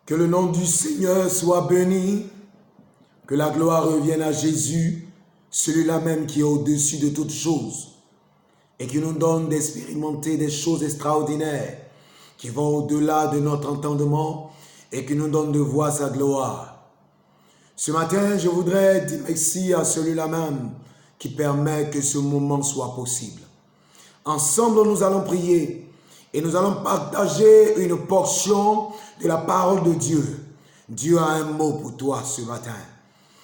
Que le nom du Seigneur soit béni, que la gloire revienne à Jésus, celui-là même qui est au-dessus de toutes choses, et qui nous donne d'expérimenter des choses extraordinaires qui vont au-delà de notre entendement et qui nous donne de voir sa gloire. Ce matin, je voudrais dire merci à celui-là même qui permet que ce moment soit possible. Ensemble, nous allons prier et nous allons partager une portion de la parole de Dieu. Dieu a un mot pour toi ce matin.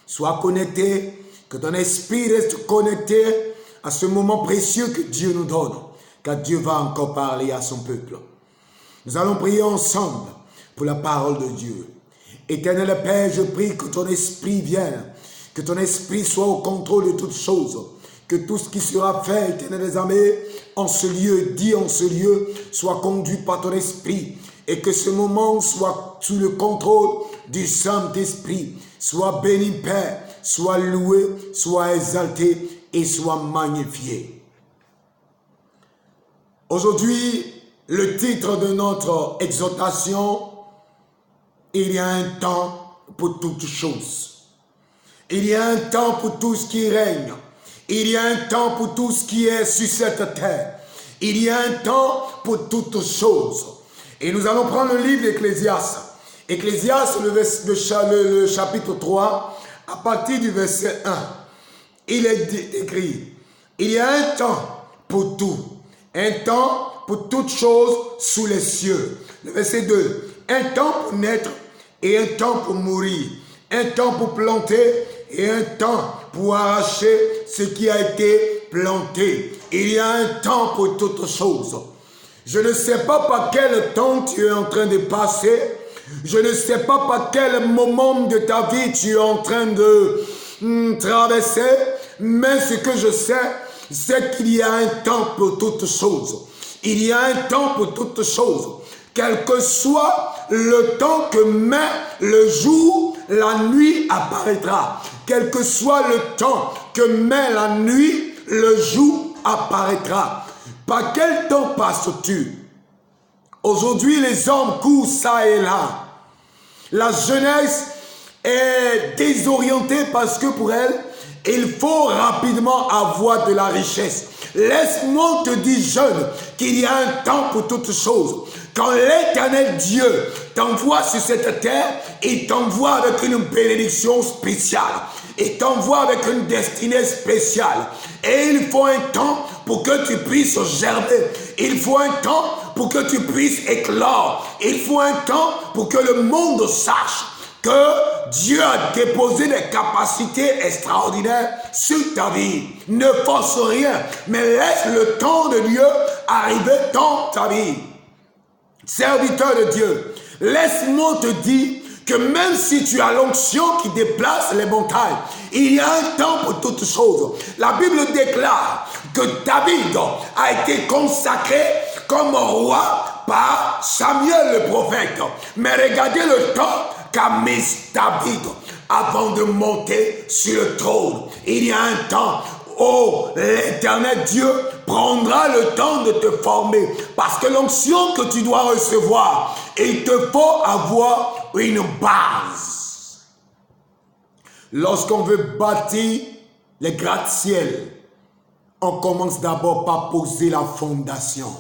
Sois connecté, que ton esprit reste connecté à ce moment précieux que Dieu nous donne, car Dieu va encore parler à son peuple. Nous allons prier ensemble pour la parole de Dieu. Éternel Père, je prie que ton esprit vienne, que ton esprit soit au contrôle de toutes choses, que tout ce qui sera fait, Éternel des armées, en ce lieu, dit en ce lieu, soit conduit par ton esprit, et que ce moment soit sous le contrôle du Saint-Esprit. Sois béni, Père, sois loué, sois exalté et sois magnifié. Aujourd'hui, le titre de notre exhortation, il y a un temps pour toutes choses. Il y a un temps pour tout ce qui règne. Il y a un temps pour tout ce qui est sur cette terre. Il y a un temps pour toutes choses. Et nous allons prendre le livre d'Ecclésiaste. Ecclésiaste, le chapitre 3, à partir du verset 1. Il est écrit, il y a un temps pour tout. Un temps pour toutes choses sous les cieux. Le verset 2. Un temps pour naître et un temps pour mourir. Un temps pour planter et un temps pour arracher ce qui a été planté. Il y a un temps pour toutes choses. Je ne sais pas par quel temps tu es en train de passer. Je ne sais pas par quel moment de ta vie tu es en train de traverser. Mais ce que je sais, c'est qu'il y a un temps pour toutes choses. Il y a un temps pour toutes choses. Quel que soit le temps que met le jour, la nuit apparaîtra. Quel que soit le temps que met la nuit, le jour apparaîtra. Par quel temps passes-tu? Aujourd'hui, les hommes courent ça et là. La jeunesse est désorientée parce que pour elle, il faut rapidement avoir de la richesse. Laisse-moi te dire, jeune, qu'il y a un temps pour toutes choses. Quand l'Éternel Dieu t'envoie sur cette terre, il t'envoie avec une bénédiction spéciale. Il t'envoie avec une destinée spéciale. Et il faut un temps pour que tu puisses germer. Il faut un temps pour que tu puisses éclore. Il faut un temps pour que le monde sache que Dieu a déposé des capacités extraordinaires sur ta vie. Ne force rien, mais laisse le temps de Dieu arriver dans ta vie. Serviteur de Dieu, laisse-moi te dire que même si tu as l'onction qui déplace les montagnes, il y a un temps pour toutes choses. La Bible déclare que David a été consacré comme roi par Samuel le prophète. Mais regardez le temps qu'a mis David avant de monter sur le trône. Il y a un temps. Oh, l'Éternel Dieu prendra le temps de te former. Parce que l'onction que tu dois recevoir, il te faut avoir une base. Lorsqu'on veut bâtir les gratte-ciel, on commence d'abord par poser la fondation.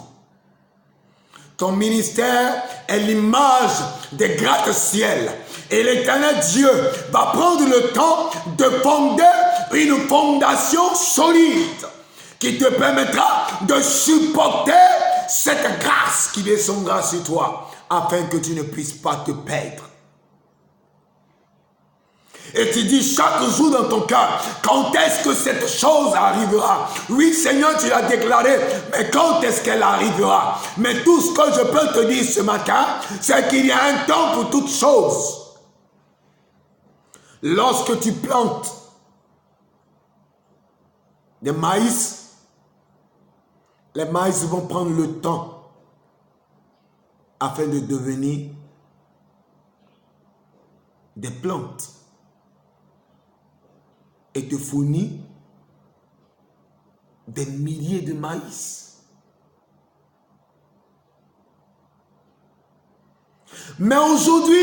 Ton ministère est l'image des gratte-ciel. Et l'Éternel Dieu va prendre le temps de fonder une fondation solide qui te permettra de supporter cette grâce qui descendra sur toi afin que tu ne puisses pas te perdre. Et tu dis chaque jour dans ton cœur, quand est-ce que cette chose arrivera? Oui, Seigneur, tu l'as déclaré, mais quand est-ce qu'elle arrivera? Mais tout ce que je peux te dire ce matin, c'est qu'il y a un temps pour toutes choses. Lorsque tu plantes des maïs, les maïs vont prendre le temps afin de devenir des plantes et te fournir des milliers de maïs. Mais aujourd'hui,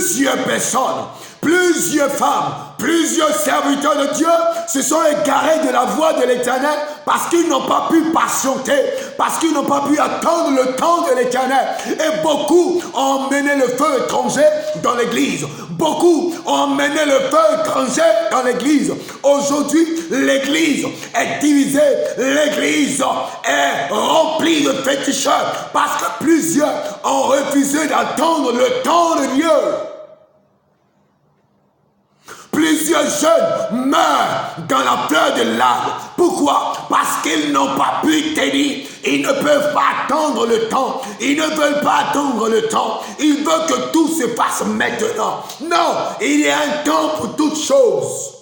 plusieurs personnes, plusieurs femmes, plusieurs serviteurs de Dieu se sont égarés de la voie de l'Éternel parce qu'ils n'ont pas pu patienter, parce qu'ils n'ont pas pu attendre le temps de l'Éternel. Et beaucoup ont emmené le feu étranger dans l'église. Beaucoup ont emmené le feu étranger dans l'église. Aujourd'hui, l'église est divisée. L'église est remplie de féticheurs parce que plusieurs ont refusé d'attendre le temps de Dieu. Plusieurs jeunes meurent dans la fleur de l'âge. Pourquoi? Parce qu'ils n'ont pas pu tenir. Ils ne peuvent pas attendre le temps. Ils ne veulent pas attendre le temps. Ils veulent que tout se passe maintenant. Non, il y a un temps pour toutes choses.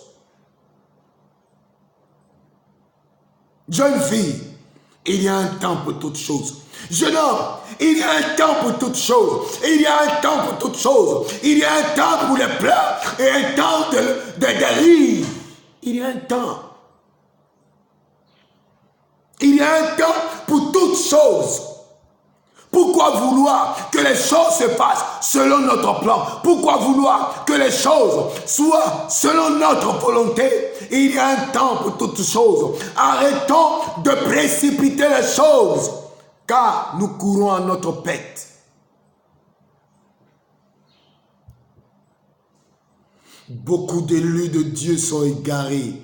Jeune fille, il y a un temps pour toutes choses. Jeune homme, il y a un temps pour toutes choses. Il y a un temps pour toutes choses. Il y a un temps pour les pleurs et un temps de rire. Il y a un temps. Il y a un temps pour toutes choses. Pourquoi vouloir que les choses se fassent selon notre plan? Pourquoi vouloir que les choses soient selon notre volonté? Il y a un temps pour toutes choses. Arrêtons de précipiter les choses, car nous courons à notre perte. Beaucoup d'élus de Dieu sont égarés.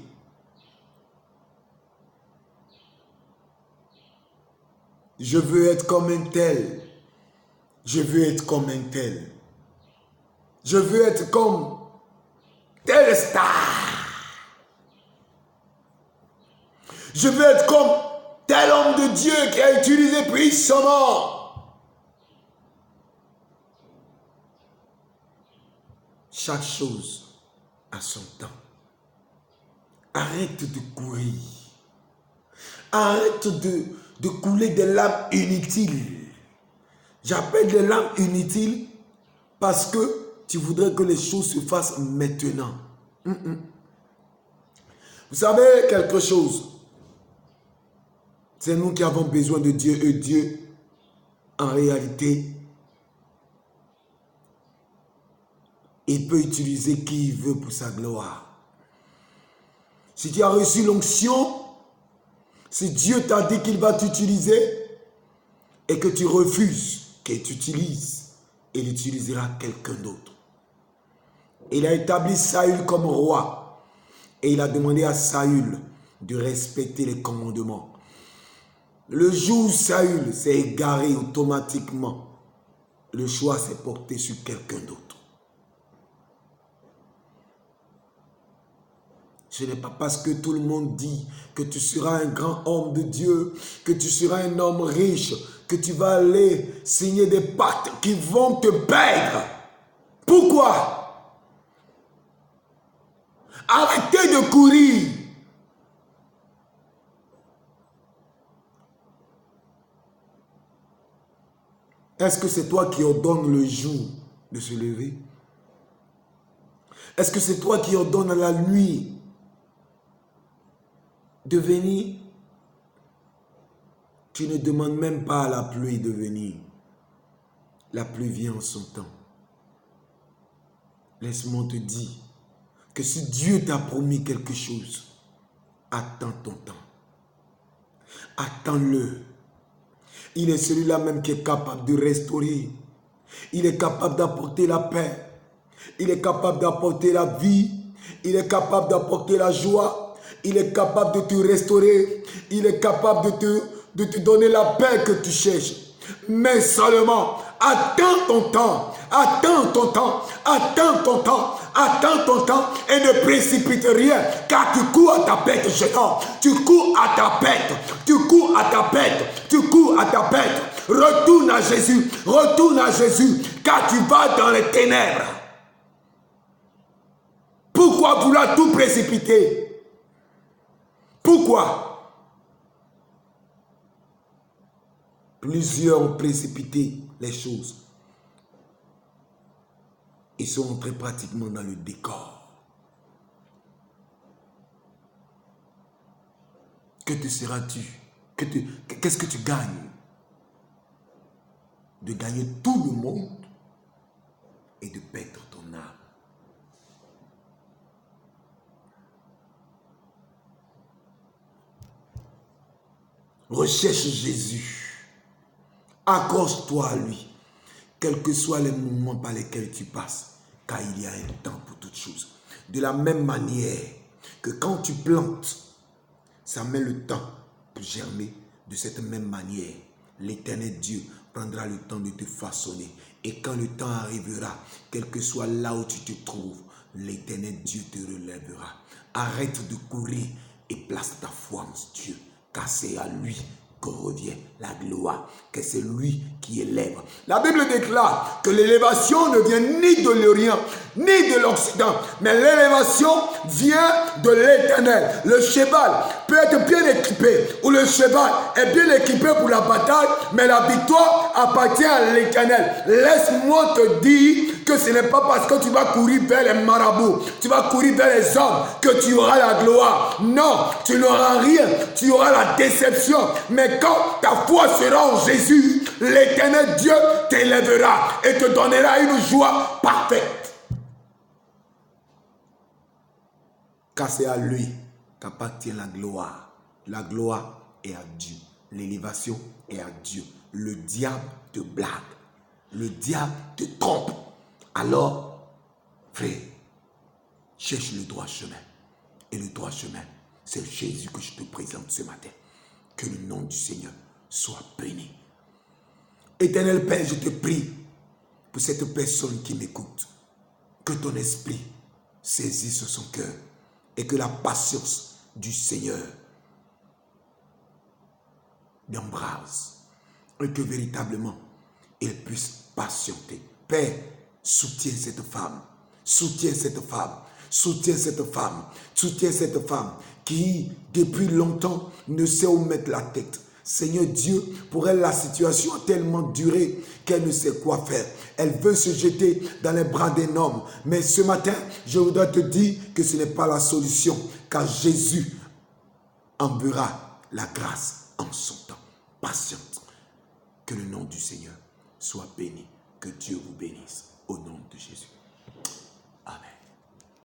Je veux être comme un tel. Je veux être comme un tel. Je veux être comme telle star. Je veux être comme tel homme de Dieu qui a utilisé puissamment. Chaque chose a son temps. Arrête de courir. Arrête de couler des larmes inutiles. J'appelle des larmes inutiles parce que tu voudrais que les choses se fassent maintenant. Vous savez quelque chose? C'est nous qui avons besoin de Dieu et Dieu, en réalité, il peut utiliser qui il veut pour sa gloire. Si tu as reçu l'onction, si Dieu t'a dit qu'il va t'utiliser et que tu refuses qu'il t'utilise, il utilisera quelqu'un d'autre. Il a établi Saül comme roi et il a demandé à Saül de respecter les commandements. Le jour où Saül s'est égaré automatiquement, le choix s'est porté sur quelqu'un d'autre. Ce n'est pas parce que tout le monde dit que tu seras un grand homme de Dieu, que tu seras un homme riche, que tu vas aller signer des pactes qui vont te perdre. Pourquoi? Arrêtez de courir. Est-ce que c'est toi qui ordonnes le jour de se lever? Est-ce que c'est toi qui ordonnes à la nuit de venir? Tu ne demandes même pas à la pluie de venir. La pluie vient en son temps. Laisse-moi te dire que si Dieu t'a promis quelque chose, attends ton temps. Attends-le. Il est celui-là même qui est capable de restaurer. Il est capable d'apporter la paix. Il est capable d'apporter la vie. Il est capable d'apporter la joie. Il est capable de te restaurer. Il est capable de te donner la paix que tu cherches. Mais seulement, attends ton temps. Attends ton temps. Attends ton temps. Attends ton temps et ne précipite rien, car tu cours à ta perte, jeune homme. Tu cours à ta perte. Tu cours à ta perte. Tu cours à ta perte. Retourne à Jésus. Retourne à Jésus, car tu vas dans les ténèbres. Pourquoi vouloir tout précipiter? Pourquoi? Plusieurs ont précipité les choses. Ils sont entrés pratiquement dans le décor. Que te seras-tu? Qu'est-ce que tu gagnes? De gagner tout le monde et de perdre ton Recherche Jésus. Accroche-toi à lui. Quels que soient les moments par lesquels tu passes. Car il y a un temps pour toutes choses. De la même manière que quand tu plantes, ça met le temps pour germer. De cette même manière, l'Éternel Dieu prendra le temps de te façonner. Et quand le temps arrivera, quel que soit là où tu te trouves, l'Éternel Dieu te relèvera. Arrête de courir et place ta foi en Dieu, car c'est à lui que revient la gloire, que c'est lui qui élève. La Bible déclare que l'élévation ne vient ni de l'Orient, ni de l'Occident, mais l'élévation vient de l'Éternel. Le cheval peut être bien équipé, ou le cheval est bien équipé pour la bataille, mais la victoire appartient à l'Éternel. Laisse-moi te dire que ce n'est pas parce que tu vas courir vers les marabouts, tu vas courir vers les hommes, que tu auras la gloire. Non, tu n'auras rien, tu auras la déception. Mais quand ta foi sera en Jésus, l'Éternel Dieu t'élèvera et te donnera une joie parfaite. Car c'est à lui qu'appartient la gloire. La gloire est à Dieu. L'élévation est à Dieu. Le diable te blague. Le diable te trompe. Alors, frère, cherche le droit chemin. Et le droit chemin, c'est Jésus que je te présente ce matin. Que le nom du Seigneur soit béni. Éternel Père, je te prie pour cette personne qui m'écoute. Que ton esprit saisisse son cœur et que la patience du Seigneur l'embrase et que véritablement il puisse patienter. Père, soutiens cette femme, soutiens cette femme, soutiens cette femme, soutiens cette femme qui depuis longtemps ne sait où mettre la tête. Seigneur Dieu, pour elle la situation a tellement duré qu'elle ne sait quoi faire. Elle veut se jeter dans les bras d'un homme. Mais ce matin, je voudrais te dire que ce n'est pas la solution, car Jésus enverra la grâce en son temps. Patiente. Que le nom du Seigneur soit béni. Que Dieu vous bénisse. Au nom de Jésus. Amen.